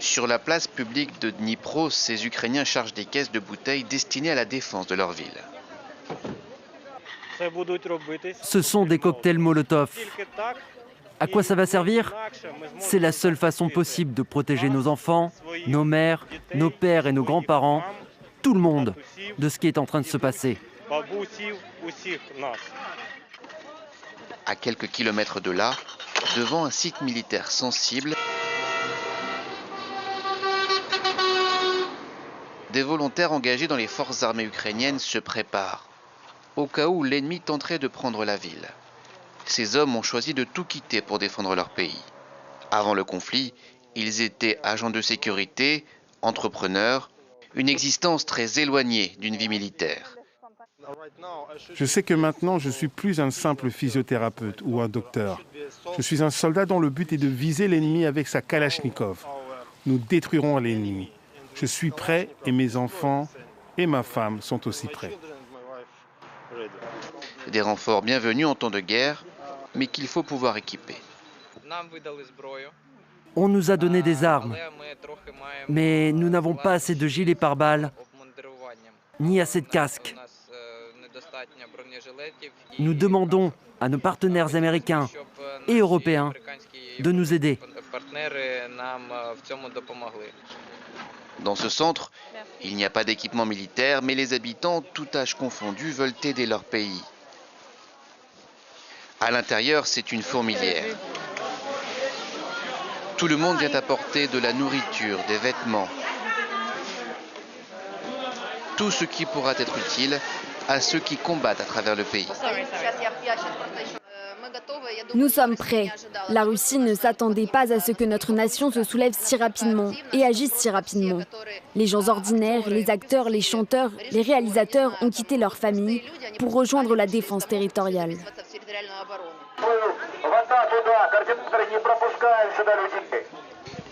Sur la place publique de Dnipro, ces Ukrainiens chargent des caisses de bouteilles destinées à la défense de leur ville. Ce sont des cocktails Molotov. À quoi ça va servir? C'est la seule façon possible de protéger nos enfants, nos mères, nos pères et nos grands-parents, tout le monde, de ce qui est en train de se passer. À quelques kilomètres de là, devant un site militaire sensible, des volontaires engagés dans les forces armées ukrainiennes se préparent, au cas où l'ennemi tenterait de prendre la ville. Ces hommes ont choisi de tout quitter pour défendre leur pays. Avant le conflit, ils étaient agents de sécurité, entrepreneurs, une existence très éloignée d'une vie militaire. Je sais que maintenant, je ne suis plus un simple physiothérapeute ou un docteur. Je suis un soldat dont le but est de viser l'ennemi avec sa Kalachnikov. Nous détruirons l'ennemi. Je suis prêt et mes enfants et ma femme sont aussi prêts. Des renforts bienvenus en temps de guerre, mais qu'il faut pouvoir équiper. On nous a donné des armes, mais nous n'avons pas assez de gilets pare-balles, ni assez de casques. Nous demandons à nos partenaires américains et européens de nous aider. Dans ce centre, il n'y a pas d'équipement militaire, mais les habitants, tout âge confondu, veulent aider leur pays. À l'intérieur, c'est une fourmilière. Tout le monde vient apporter de la nourriture, des vêtements. Tout ce qui pourra être utile à ceux qui combattent à travers le pays. Nous sommes prêts. La Russie ne s'attendait pas à ce que notre nation se soulève si rapidement et agisse si rapidement. Les gens ordinaires, les acteurs, les chanteurs, les réalisateurs ont quitté leur famille pour rejoindre la défense territoriale.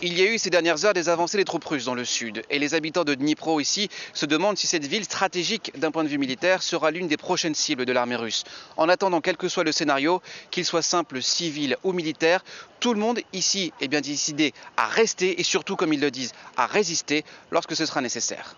Il y a eu ces dernières heures des avancées des troupes russes dans le sud. Et les habitants de Dnipro ici se demandent si cette ville stratégique d'un point de vue militaire sera l'une des prochaines cibles de l'armée russe. En attendant, quel que soit le scénario, qu'il soit simple, civil ou militaire, tout le monde ici est bien décidé à rester et surtout, comme ils le disent, à résister lorsque ce sera nécessaire.